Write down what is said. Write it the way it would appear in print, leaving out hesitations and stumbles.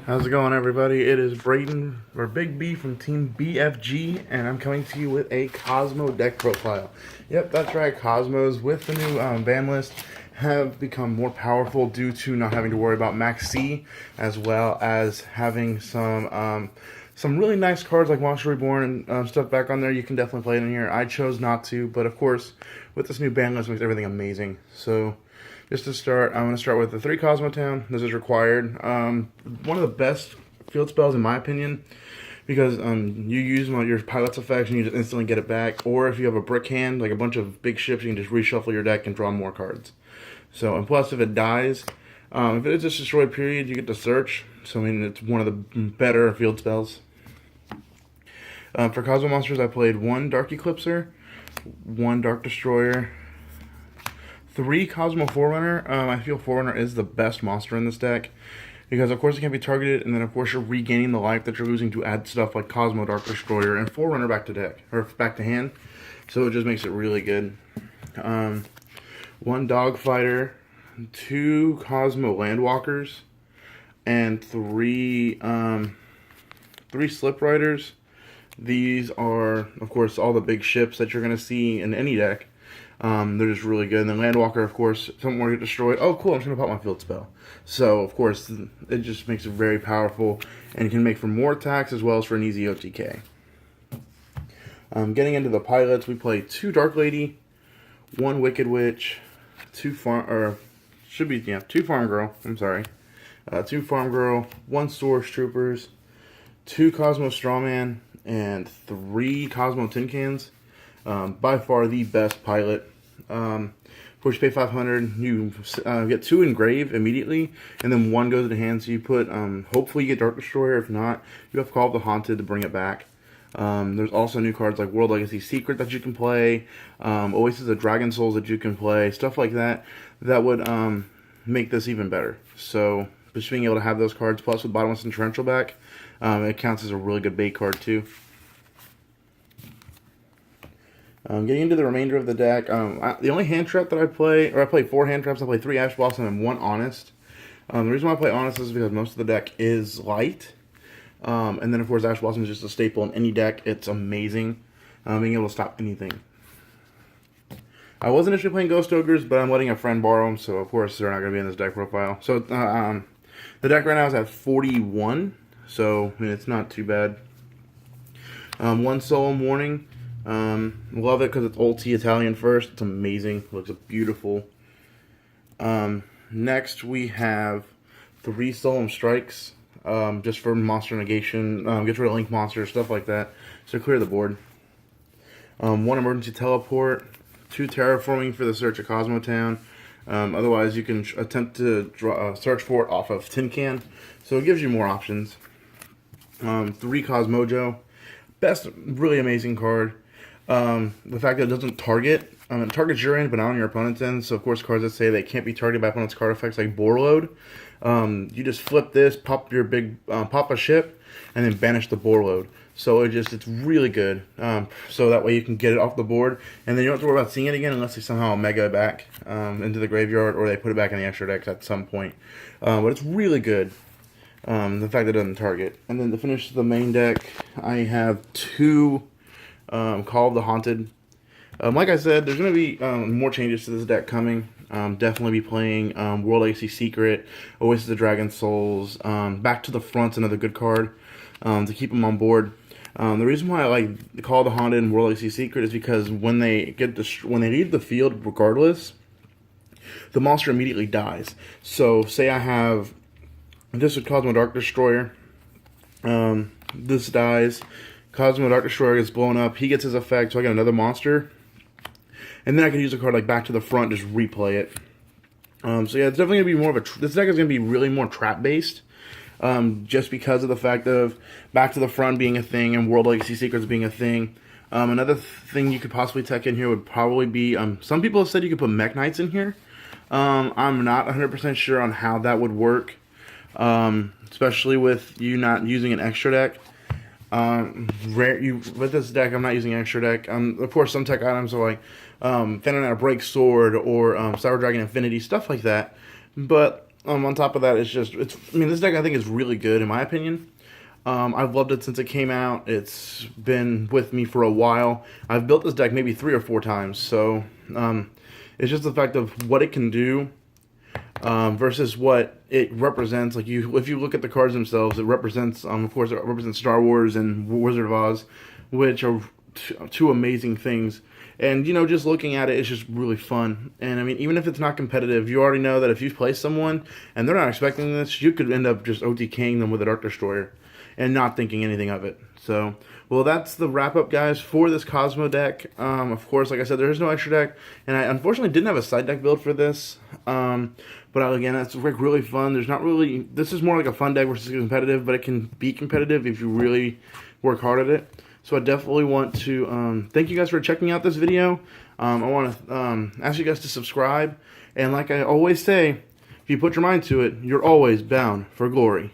How's it going, everybody? It is Braden, or Big B from Team BFG, and I'm coming to you with a Kozmo deck profile. Yep, that's right. Kozmos, with the new ban list, have become more powerful due to not having to worry about Max C, as well as having some really nice cards like Monster Reborn and stuff back on there. You can definitely play it in here. I chose not to, but of course, with this new ban list, it makes everything amazing. So, just to start, I'm going to start with the 3 Kozmo Town. This is required. One of the best field spells, in my opinion, because you use your pilot's effects and you just instantly get it back. Or if you have a brick hand, like a bunch of big ships, you can just reshuffle your deck and draw more cards. So, and plus, if it dies, if it is just destroyed period, you get to search. So, I mean, it's one of the better field spells. For Kozmo monsters, I played 1 Dark Eclipser, 1 Dark Destroyer, 3 Kozmo Forerunner. I feel Forerunner is the best monster in this deck because, of course, it can be targeted, and then, of course, you're regaining the life that you're losing to add stuff like Kozmo Dark Destroyer and Forerunner back to deck or back to hand. So it just makes it really good. 1 Dog Fighter, 2 Kozmo Landwalkers, and 3 Slip Riders. These are, of course, all the big ships that you're going to see in any deck. They're just really good. And then Landwalker, of course, something more get destroyed. Oh, cool, I'm just going to pop my field spell. So, of course, it just makes it very powerful and can make for more attacks as well as for an easy OTK. Getting into the pilots, we play 2 Dark Lady, 1 Wicked Witch, 2 Farm Girl, 2 Farm Girl, 1 Storage Troopers, 2 Kozmo Strawman, and 3 Kozmo Tin Cans. By far the best pilot. Of course, you pay 500. You get 2 engrave immediately, and then 1 goes to hand. So you put, hopefully, you get Dark Destroyer. If not, you have Call of the Haunted to bring it back. There's also new cards like World Legacy Secret that you can play, Oasis of Dragon Souls that you can play, stuff like that. That would make this even better. So just being able to have those cards, plus with Bottomless and Torrential back, it counts as a really good bait card too. Getting into the remainder of the deck, the only hand trap that I play, or I play 4 hand traps. I play 3 Ash Blossom and 1 Honest. The reason why I play Honest is because most of the deck is light. And then, of course, Ash Blossom is just a staple in any deck. It's amazing, being able to stop anything. I was initially playing Ghost Ogres, but I'm letting a friend borrow them, so of course they're not going to be in this deck profile. So the deck right now is at 41, so I mean, it's not too bad. 1 Solemn Warning. Love it because it's ulti Italian first. It's amazing. Looks beautiful. Next we have 3 Solemn Strikes, just for monster negation. Gets rid of link monsters, stuff like that. So clear the board. 1 Emergency Teleport, 2 Terraforming for the search of Kozmo Town. Otherwise, you can attempt to search for it off of Tin Can. So it gives you more options. 3 Cosmojo. Best, really amazing card. The fact that it doesn't target, it targets your end, but not on your opponent's end. So, of course, cards that say they can't be targeted by opponent's card effects, like Bore Load, you just flip this, pop your pop a ship, and then banish the Bore Load. So it's really good. So that way you can get it off the board, and then you don't have to worry about seeing it again unless they somehow mega it back into the graveyard, or they put it back in the extra decks at some point. But it's really good. The fact that it doesn't target. And then to finish the main deck, I have 2 Call of the Haunted. Like I said, there's going to be more changes to this deck coming. Definitely be playing World Legacy Secret, Oasis of Dragon Souls. Back to the Front's another good card to keep them on board. The reason why I like Call of the Haunted and World Legacy Secret is because when they leave the field, regardless, the monster immediately dies. So say I have this with Kozmo Dark Destroyer. This dies. Kozmo Dark Destroyer gets blown up. He gets his effect, so I get another monster. And then I can use a card like Back to the Front, just replay it. So yeah, it's definitely going to be more of a... This deck is going to be really more trap-based. Just because of the fact of Back to the Front being a thing and World Legacy Secrets being a thing. Another thing you could possibly tech in here would probably be... some people have said you could put Mech Knights in here. I'm not 100% sure on how that would work. Especially with you not using an extra deck. With this deck, I'm not using extra deck. Of course, some tech items are like Phantom Break Sword or Cyber Dragon Infinity, stuff like that. But On top of that, I mean, this deck I think is really good in my opinion. I've loved it since it came out. It's been with me for a while. I've built this deck maybe 3 or 4 times, so it's just the fact of what it can do versus what it represents. Like if you look at the cards themselves, it represents, of course, it represents Star Wars and Wizard of Oz, which are two amazing things. And, you know, just looking at it, it's just really fun. And, I mean, even if it's not competitive, you already know that if you play someone and they're not expecting this, you could end up just OTKing them with a Dark Destroyer and not thinking anything of it. So, well, that's the wrap-up, guys, for this Kozmo deck. Of course, like I said, there is no extra deck. And I unfortunately didn't have a side deck build for this. But, again, that's really fun. There's not really... This is more like a fun deck versus competitive, but it can be competitive if you really work hard at it. So I definitely want to thank you guys for checking out this video. I want to ask you guys to subscribe. And like I always say, if you put your mind to it, you're always bound for glory.